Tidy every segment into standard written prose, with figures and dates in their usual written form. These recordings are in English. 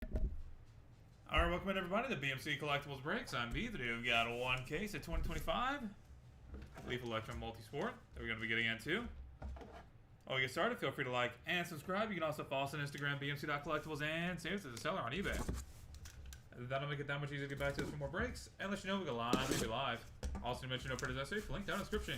Alright, welcome in everybody to BMC Collectibles Breaks. I'm B. Today we've got one case of 2025 Lethal Electrum Multisport that we're going to be getting into. While we get started, feel free to like and subscribe. You can also follow us on Instagram, bmc.collectibles, and save us as a seller on eBay. That'll make it that much easier to get back to us for more breaks, and let you know we go live, maybe live. Also, mention no purchase necessary, link down in the description.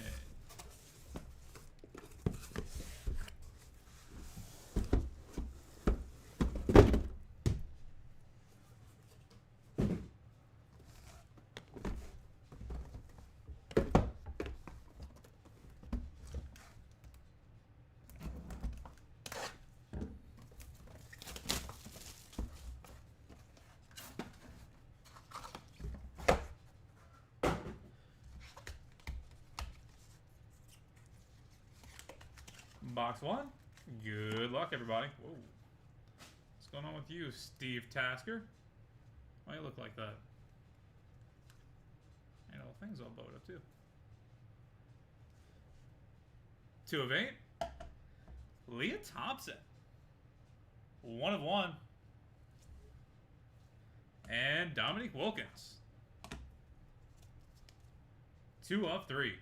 Box one. Good luck, everybody. Whoa. What's going on with you, Steve Tasker? Why you look like that? And all things all bowed up, too. 2 of 8. Leah Thompson. 1 of 1. And Dominique Wilkins. 2 of 3.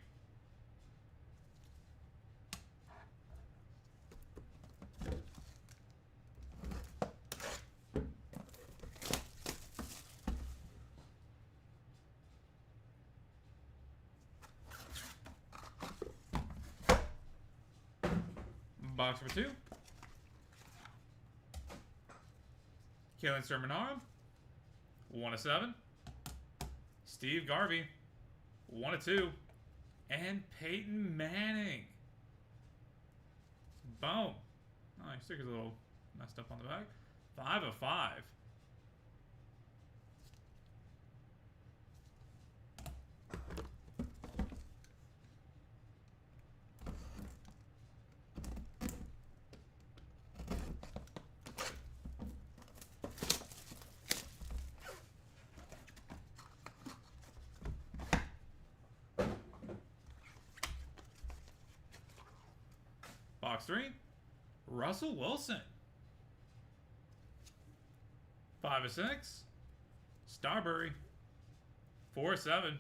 Box number 2. Kaylin Sermonaro. 1 of 7. Steve Garvey. 1 of 2. And Peyton Manning. Boom. Oh, your sticker's a little messed up on the back. 5 of 5. Box 3, Russell Wilson. 5 of 6, Starbury. 4 of 7,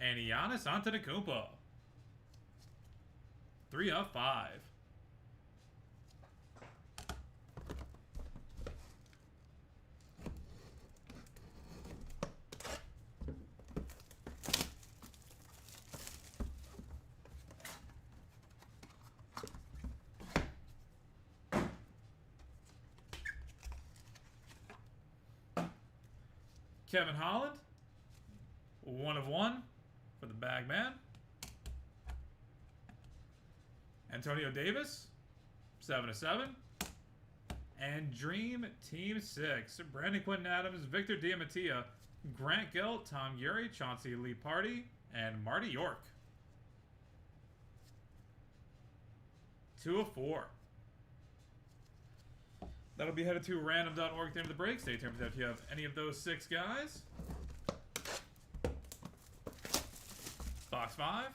and Giannis Antetokounmpo. 3 of 5. Kevin Holland, 1 of 1 for the bag man. Antonio Davis, 7 of 7. And Dream Team 6, Brandon Quinton Adams, Victor Diamatia, Grant Gill, Tom Urey, Chauncey Lee Party, and Marty York. 2 of 4. That'll be headed to random.org at the end of the break. Stay tuned for that if you have any of those 6 guys. Box 5.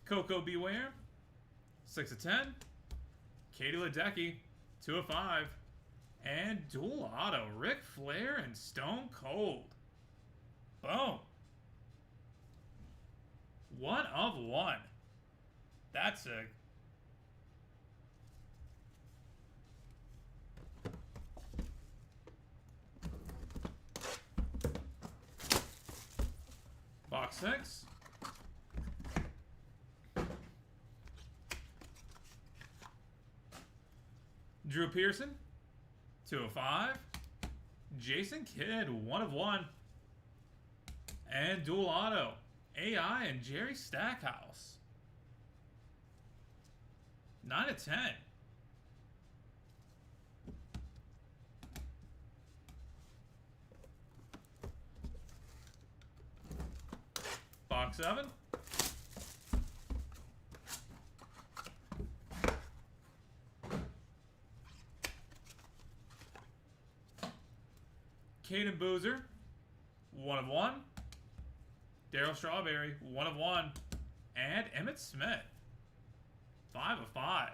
Coco Beware. 6 of 10. Katie Ledecky. 2 of 5. And dual auto. Ric Flair and Stone Cold. Boom. 1 of 1. That's sick. Box 6. Drew Pearson. 2 of 5. Jason Kidd. 1 of 1. And dual auto. AI and Jerry Stackhouse. 9 of 10. Box 7. Caden Boozer, 1 of 1. Daryl Strawberry, 1 of 1. And Emmitt Smith, 5 of 5.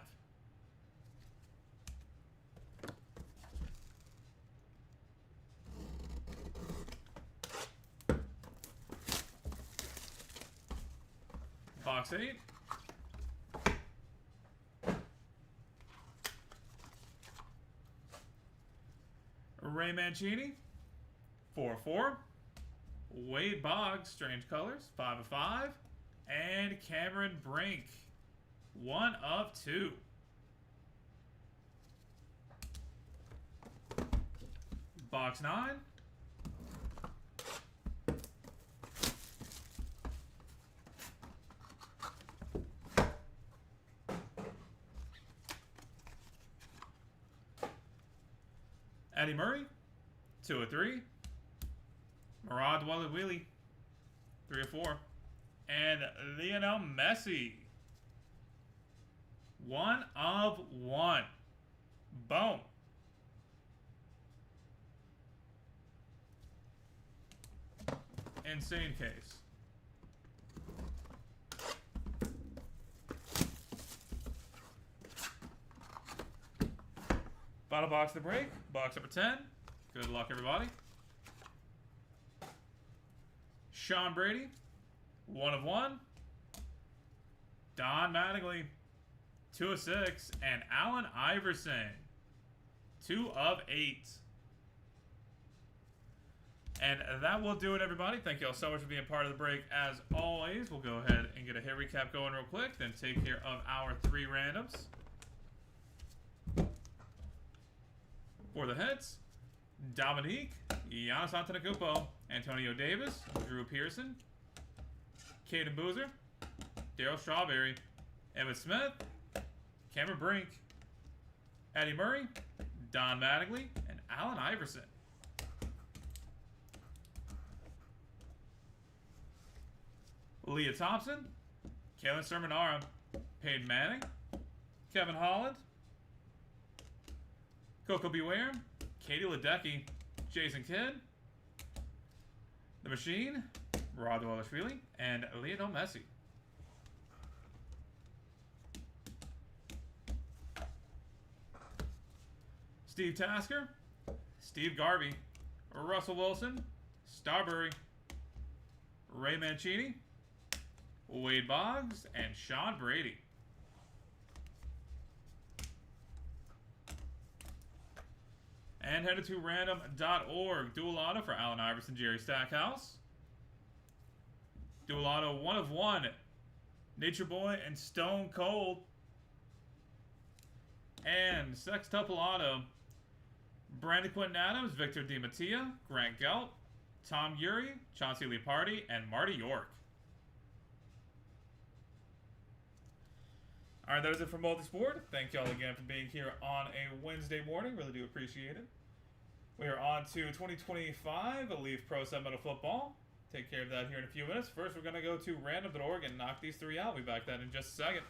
Box 8. Ray Mancini, 4 of 4. Wade Boggs, Strange Colors, 5 of 5. And Cameron Brink, 1 of 2. Box 9. Eddie Murray, 2 of 3. Murad Wally, 3 of 4. And Lionel Messi, 1 of 1. Boom. Insane case. Final box to break. Box number 10. Good luck, everybody. Sean Brady, 1 of 1. Don Mattingly, 2 of 6. And Allen Iverson, 2 of 8. And that will do it, everybody. Thank you all so much for being part of the break. As always, we'll go ahead and get a hit recap going real quick, then take care of our 3 randoms. For the heads, Dominique, Giannis Antetokounmpo, Antonio Davis, Drew Pearson, Caden Boozer, Daryl Strawberry, Emmitt Smith, Cameron Brink, Eddie Murray, Don Mattingly, and Allen Iverson. Leah Thompson, Kalen Sermonara, Peyton Manning, Kevin Holland, Coco Beware, Katie Ledecky, Jason Kidd, The Machine, Rod Wallashvili, and Lionel Messi. Steve Tasker, Steve Garvey, Russell Wilson, Starbury, Ray Mancini, Wade Boggs, and Sean Brady. And headed to random.org. Dual auto for Allen Iverson, Jerry Stackhouse. Dual auto 1 of 1. Nature Boy and Stone Cold. And sextuple auto. Brandon Quinton Adams, Victor DiMattia, Grant Gelt, Tom Urey, Chauncey Leopardi, and Marty York. Alright, that is it for Multisport. Thank y'all again for being here on a Wednesday morning. Really do appreciate it. We are on to 2025 Elite Pro Set Metal Football. Take care of that here in a few minutes. First, we're going to go to random.org and knock these 3 out. We'll be back that in just a second.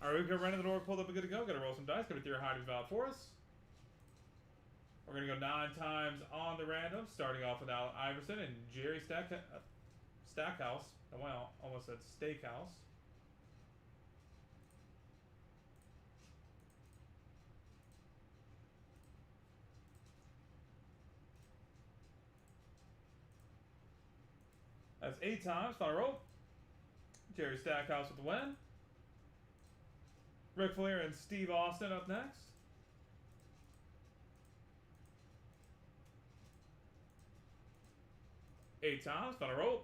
All right, we've got Ren in the door pulled up and good to go. Got to roll some dice. Got a tier high to be valid for us. We're going to go 9 times on the random, starting off with Allen Iverson and Jerry Stackhouse. Well, almost said Steakhouse. That's 8 times. Final roll. Jerry Stackhouse with the win. Ric Flair and Steve Austin up next. Eight times. Final roll.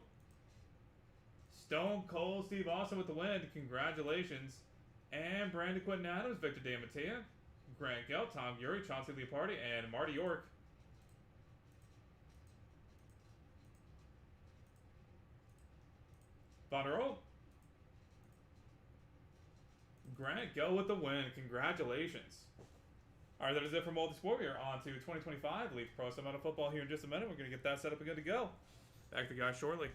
Stone Cold Steve Austin with the win. Congratulations. And Brandon Quinton Adams, Victor DeMattea, Grant Gell, Tom Urey, Chauncey Leopardi, and Marty York. Final roll. Grant Gell with the win. Congratulations. All right, that is it for Multisport. We are on to 2025 Leaf Pro Summer Football here in just a minute. We're going to get that set up and good to go. Back to the guys shortly.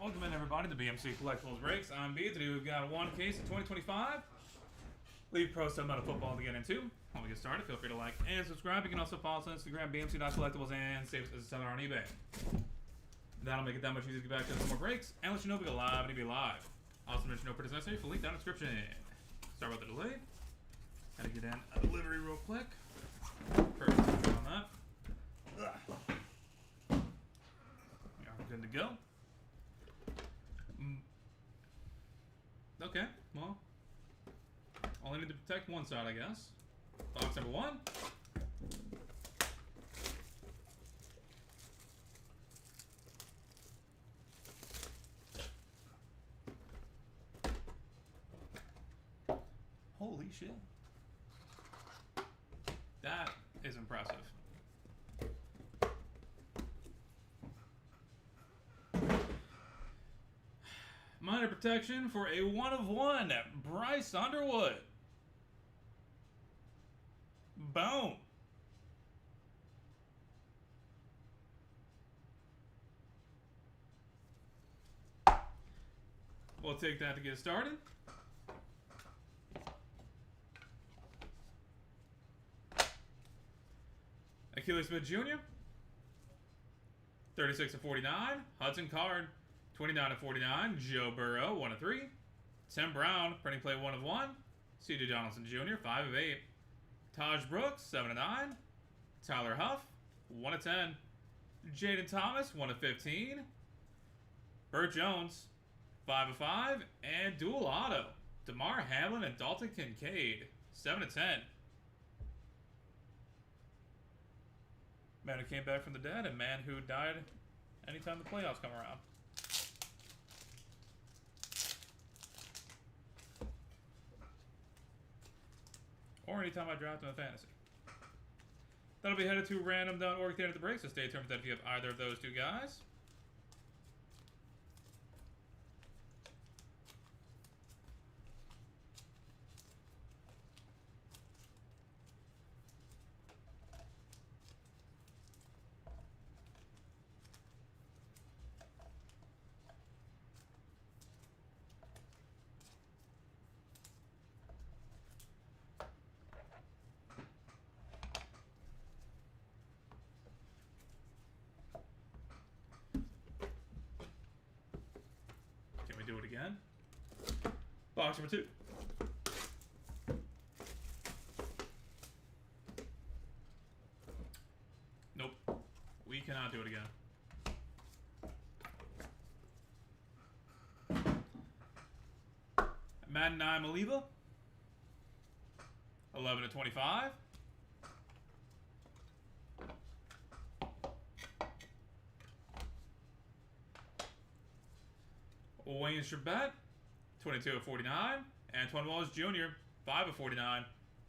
Welcome in, everybody, to BMC Collectibles Breaks. I'm B. Today we've got one case of 2025. Leave Pro some amount of football to get into. When we get started, feel free to like and subscribe. You can also follow us on Instagram, BMC.collectibles, and save us as a seller on eBay. That'll make it that much easier to get back to some more breaks and let you know we go live and be live. Also, mention no purchase necessary for link down in the description. Sorry about the delay. Gotta get in a delivery real quick. Perfect on that. We are good to go. Okay, well, only need to protect one side, I guess. Box number 1. Holy shit. That is impressive. Minor protection for a 1 of 1, Bryce Underwood. Boom. We'll take that to get started. Achilles Smith Jr. 36 of 49. Hudson Card. 29 of 49. Joe Burrow, 1 of 3. Tim Brown, printing play 1 of 1. C.J. Donaldson Jr., 5 of 8. Taj Brooks, 7 of 9. Tyler Huff, 1 of 10. Jaden Thomas, 1 of 15. Burt Jones, 5 of 5. And dual auto, DeMar Hamlin and Dalton Kincaid, 7 of 10. Man who came back from the dead and man who died anytime the playoffs come around. Or anytime I draft in a fantasy. That'll be headed to random.org at the end of the break, so stay tuned for that if you have either of those two guys. Do it again. Box number 2. Nope. We cannot do it again. Madden 9 Maliva. 11 of 25. Wayne Charbet, 22 of 49. Antoine Wallace Jr., 5 of 49.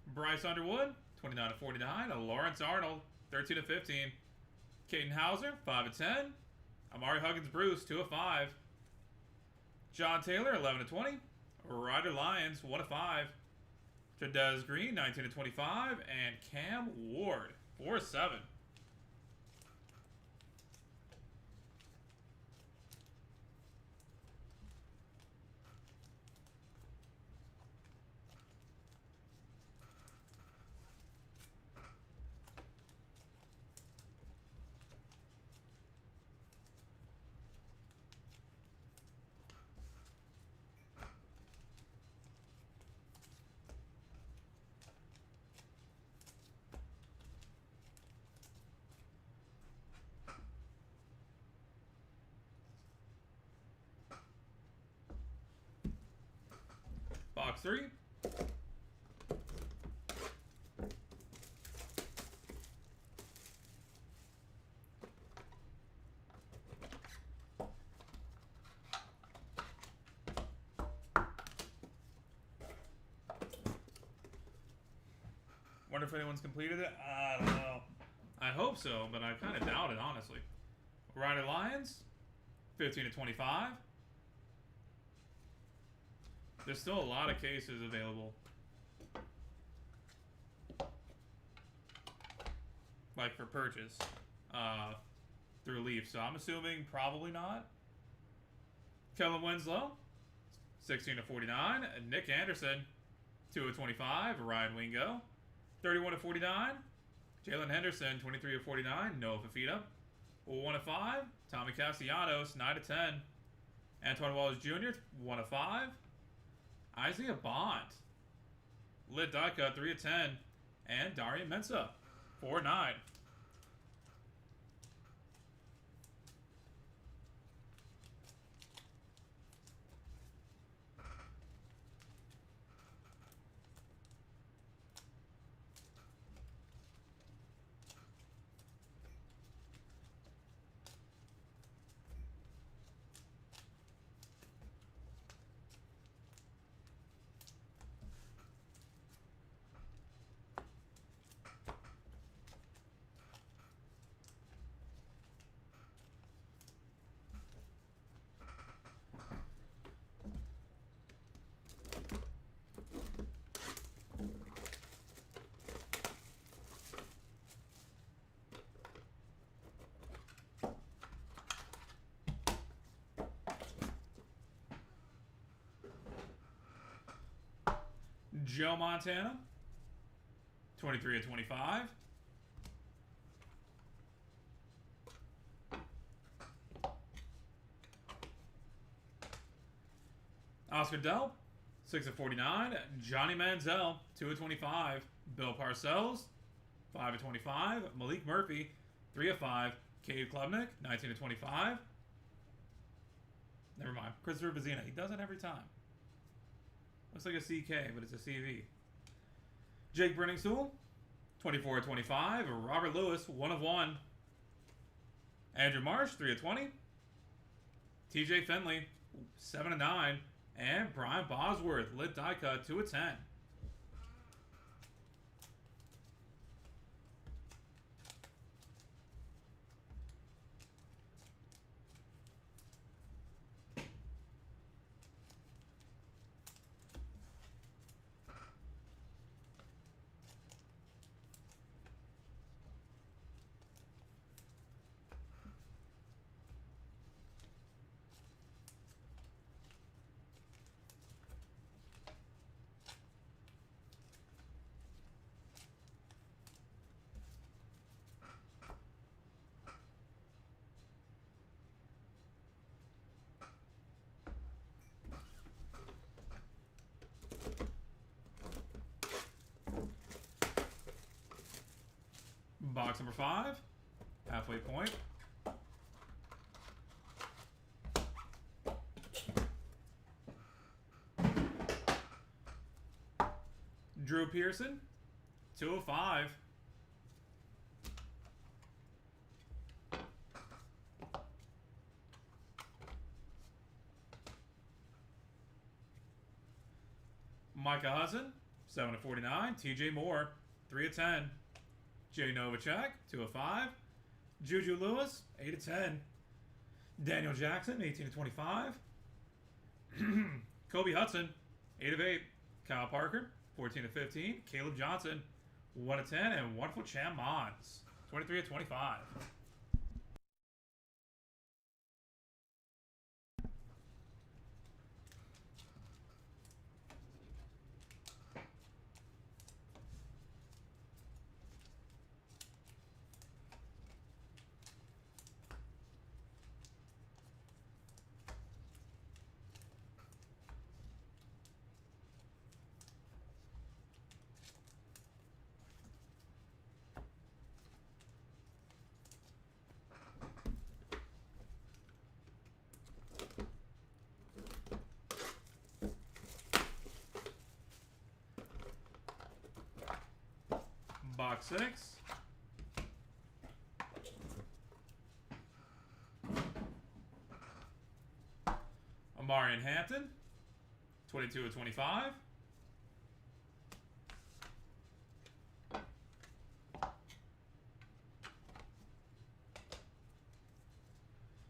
Bryce Underwood, 29 of 49. Lawrence Arnold, 13 of 15. Caden Hauser, 5 of 10. Amari Huggins Bruce, 2 of 5. John Taylor, 11 of 20. Ryder Lyons, 1 of 5. Trudez Green, 19 of 25. And Cam Ward, 4 of 7. Box 3. Wonder if anyone's completed it? I don't know. I hope so, but I kind of doubt it, honestly. Ryder Lyons, 15 to 25. There's still a lot of cases available. Like for purchase. Through Leaf. So I'm assuming probably not. Kellen Winslow, 16/49. Nick Anderson, 2/25. Ryan Wingo, 31/49. Jalen Henderson, 23/49. Noah Fafita, 1/5. Tommy Castellanos, 9/10. Antoine Wallace Jr., 1/5. Isaiah Bond, lit die cut, 3/10. And Darian Mensah, 4/9. Joe Montana, 23/25. Oscar Dell, 6/49. Johnny Manziel, 2/25. Bill Parcells, 5/25. Malik Murphy, 3/5. Cade Klubnik, 19/25. Never mind. Christopher Vezina. He does it every time. Looks like a CK, but it's a CV. Jake Brenningstool, 24/25. Robert Lewis, 1/1. Andrew Marsh, 3/20. TJ Finley, 7/9. And Brian Bosworth, lit die cut, 2/10. Box number 5, halfway point. Drew Pearson, 2/5. Micah Hudson, 7/49. TJ Moore, 3/10. Jay Novacek, 2/5. Juju Lewis, 8/10. Daniel Jackson, 18/25. Kobe Hudson, 8/8. Kyle Parker, 14/15. Caleb Johnson, 1/10. And Wonderful Cham Mons, 23/25. Box 6. Amarian Hampton, 22/25.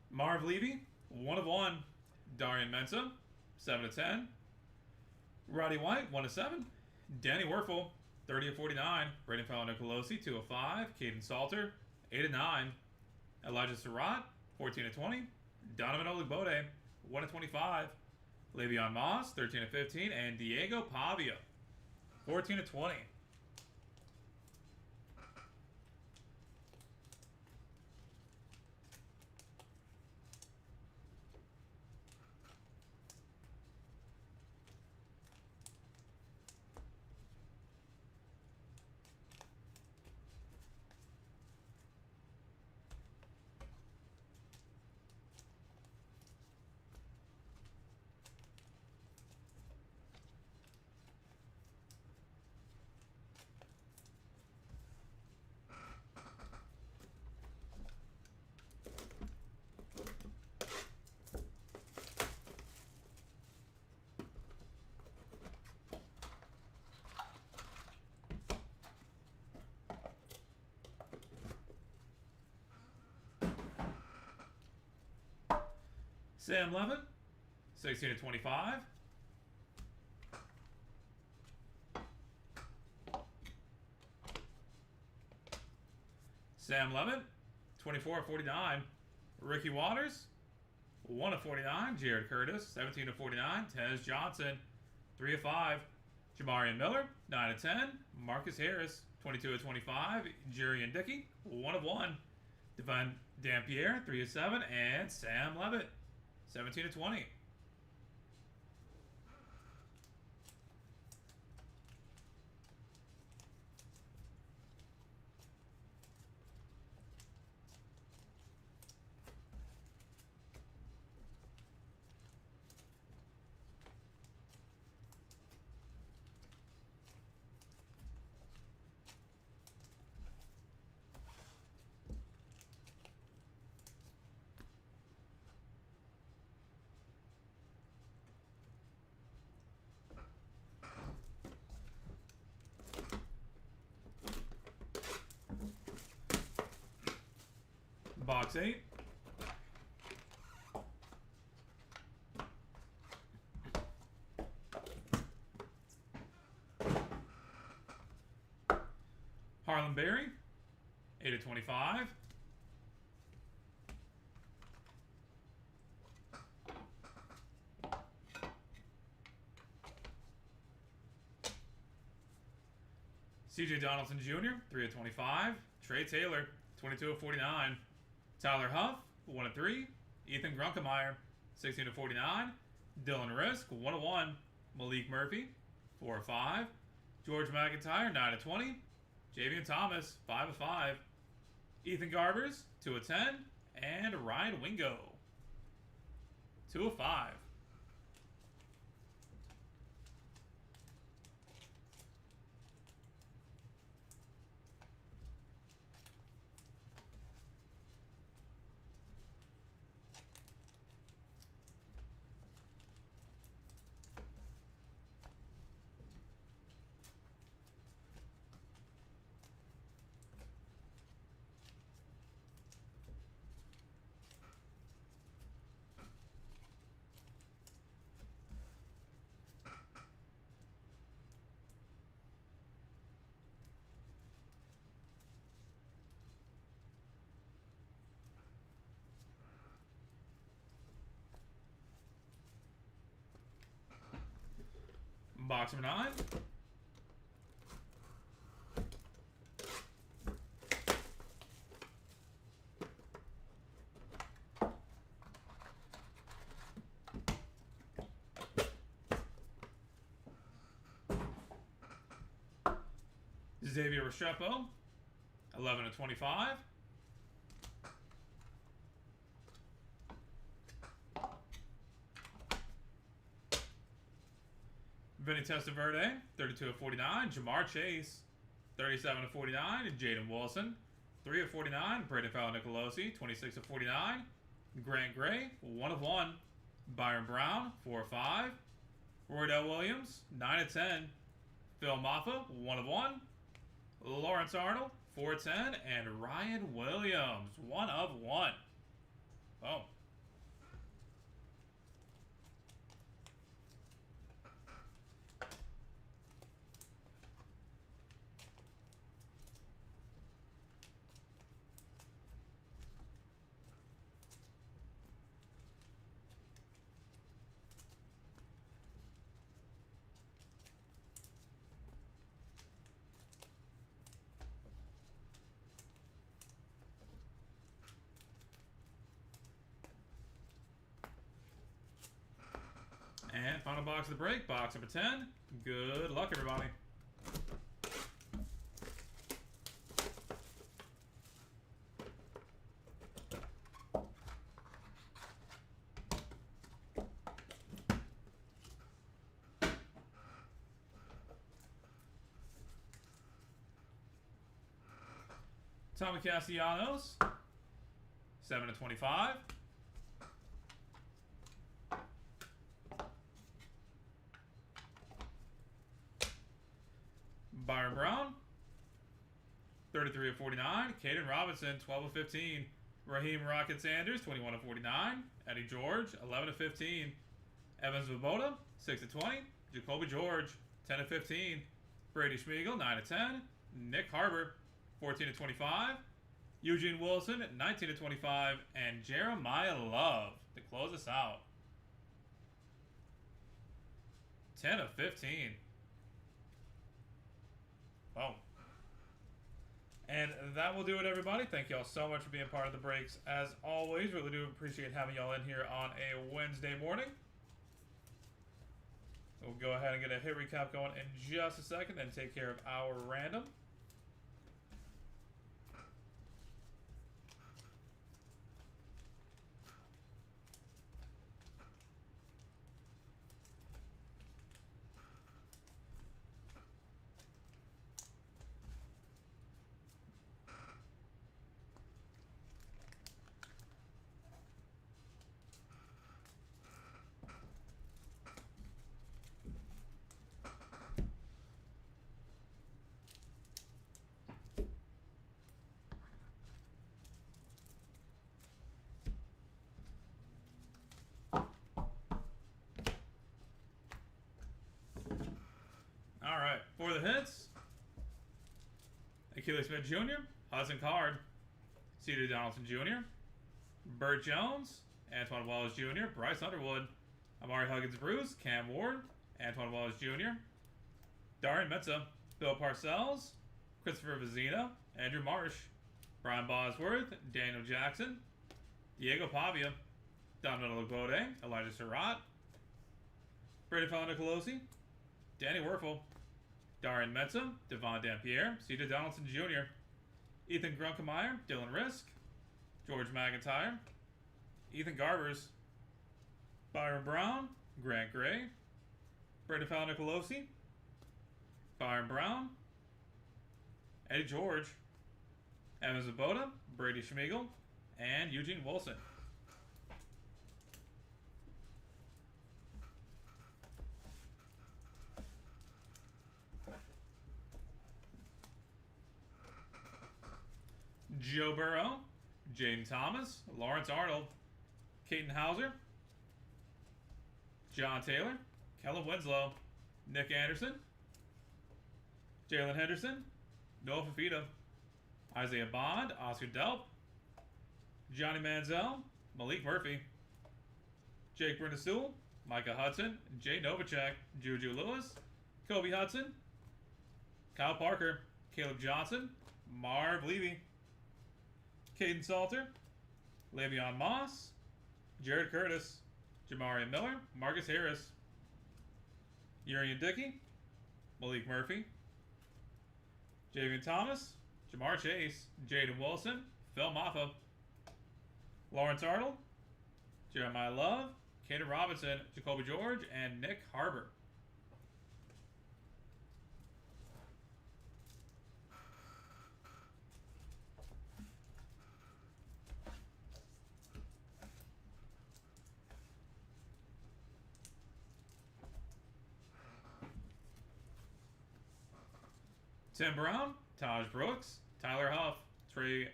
Marv Levy, 1/1. Darian Mensah, 7/10. Roddy White, 1/7. Danny Werfel, 30/49. Braden Fowler Nicolosi, 2/5. Caden Salter, 8/9. Elijah Surratt, 14/20. Donovan Oligbode, 1 of 25. Le'Veon Moss, 13 of 15. And Diego Pavia, 14 of 20. Sam Levin, 16 of 25. Sam Levin, 24 of 49. Ricky Waters, 1 of 49. Jared Curtis, 17 of 49. Tez Johnson, 3 of 5. Jamarian Miller, 9 of 10. Marcus Harris, 22 of 25. Jurian Dickey, 1 of 1. Devin Dampierre, 3 of 7. And Sam Levitt, 17 of 20. Box 8. Harlan Berry, 8 of 25. CJ Donaldson Jr., 3 of 25. Trey Taylor, 22 of 49. Tyler Huff, 1 of 3. Ethan Grunkemeyer, 16 of 49. Dylan Risk, 1 of 1. Malik Murphy, 4 of 5. George McIntyre, 9 of 20. Javian Thomas, 5 of 5. Ethan Garbers, 2 of 10. And Ryan Wingo, 2 of 5. Box number 9. Xavier Restrepo, 11 of 25. Vinny Testaverde, 32 of 49. Jamar Chase, 37 of 49. And Jaden Wilson, 3 of 49. Braden Fowler-Nicolosi, 26 of 49. Grant Gray, 1 of 1. Byron Brown, 4 of 5. Roydell Williams, 9 of 10. Phil Maffa, 1 of 1. Lawrence Arnold, 4 of 10. And Ryan Williams, 1 of 1. Oh. And final box of the break, box number 10. Good luck, everybody. Tommy Castellanos, 7/25. Byron Brown, 33/49. Caden Robinson, 12/15. Raheem Rocket Sanders, 21/49. Eddie George, 11/15. Evans Svoboda, 6/20. Jacoby George, 10/15. Brady Schmiegel, 9/10. Nick Harbor, 14/25. Eugene Wilson, 19/25. And Jeremiah Love to close us out. 10/15. Oh. And that will do it, everybody. Thank y'all so much for being part of the breaks. As always, really do appreciate having y'all in here on a Wednesday morning. We'll go ahead and get a hit recap going in just a second, then take care of our random. All right, for the hits, Achilles Smith Jr., Hudson Card, Cedar Donaldson Jr., Burt Jones, Antoine Wallace Jr., Bryce Underwood, Amari Huggins Bruce, Cam Ward, Antoine Wallace Jr., Darian Metza, Bill Parcells, Christopher Vizina, Andrew Marsh, Brian Bosworth, Daniel Jackson, Diego Pavia, Dominic Lobode, Elijah Surratt, Brady Nicolosi, Danny Werfel, Darian Metza, Devon Dampierre, Cedar Donaldson Jr., Ethan Grunkemeyer, Dylan Risk, George McIntyre, Ethan Garbers, Byron Brown, Grant Gray, Brady Nicolosi, Byron Brown, Eddie George, Evans Svoboda, Brady Schmiegel, and Eugene Wilson. Joe Burrow, Jaden Thomas, Lawrence Arnold, Caden Hauser, John Taylor, Kellen Winslow, Nick Anderson, Jalen Henderson, Noah Fafita, Isaiah Bond, Oscar Delp, Johnny Manziel, Malik Murphy, Jake Brindasul, Micah Hudson, Jay Novacek, Juju Lewis, Kobe Hudson, Kyle Parker, Caleb Johnson, Marv Levy, Caden Salter, Le'Veon Moss, Jared Curtis, Jamarian Miller, Marcus Harris, Urian Dickey, Malik Murphy, Javian Thomas, Jamar Chase, Jaden Wilson, Phil Maffa, Lawrence Arnold, Jeremiah Love, Caden Robinson, Jacoby George, and Nick Harbor. Tim Brown, Taj Brooks, Tyler Huff, Trey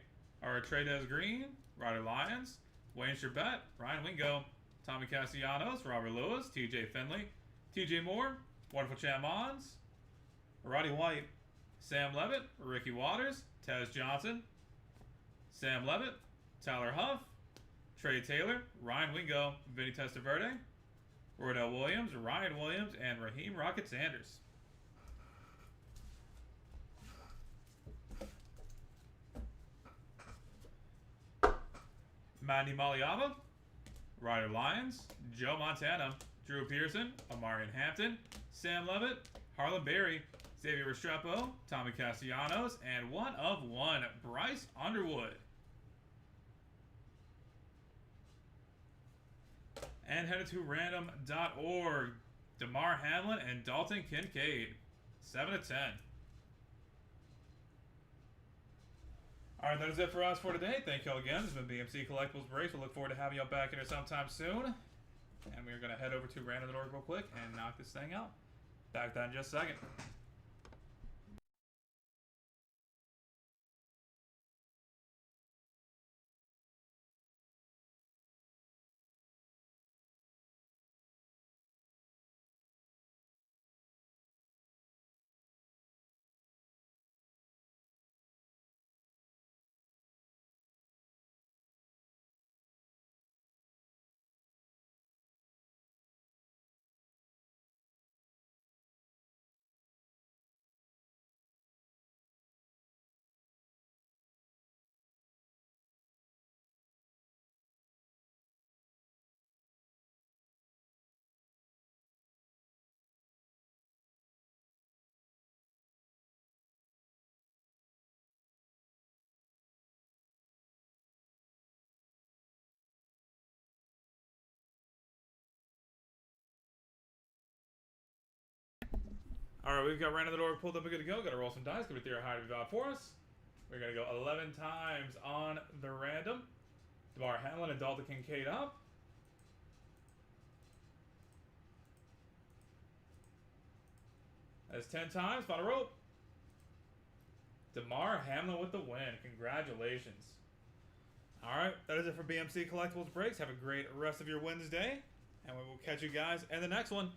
Green, Ryder Lyons, Wayne Sherbet, Ryan Wingo, Tommy Castellanos, Robert Lewis, TJ Finley, TJ Moore, Wonderful Chad Mons, Roddy White, Sam Levitt, Ricky Waters, Tez Johnson, Sam Levitt, Tyler Huff, Trey Taylor, Ryan Wingo, Vinny Testaverde, Roydell Williams, Ryan Williams, and Raheem Rocket Sanders. Mandy Maliava, Ryder Lyons, Joe Montana, Drew Pearson, Amarian Hampton, Sam Levitt, Harlan Berry, Xavier Restrepo, Tommy Castellanos, and 1 of 1, Bryce Underwood. And headed to random.org, DeMar Hamlin and Dalton Kincaid. 7 of 10. Alright, that is it for us for today. Thank you all again. This has been BMC Collectibles Breaks. We'll look forward to having you all back in here sometime soon. And we're going to head over to random.org real quick and knock this thing out. Back that in just a second. Alright, we've got random.org pulled up and good to go. Got to roll some dice. Give it theory high to be valid for us. We're going to go 11 times on the random. DeMar Hamlin and Dalton Kincaid up. That's 10 times. Final roll. DeMar Hamlin with the win. Congratulations. Alright, that is it for BMC Collectibles Breaks. Have a great rest of your Wednesday. And we will catch you guys in the next one.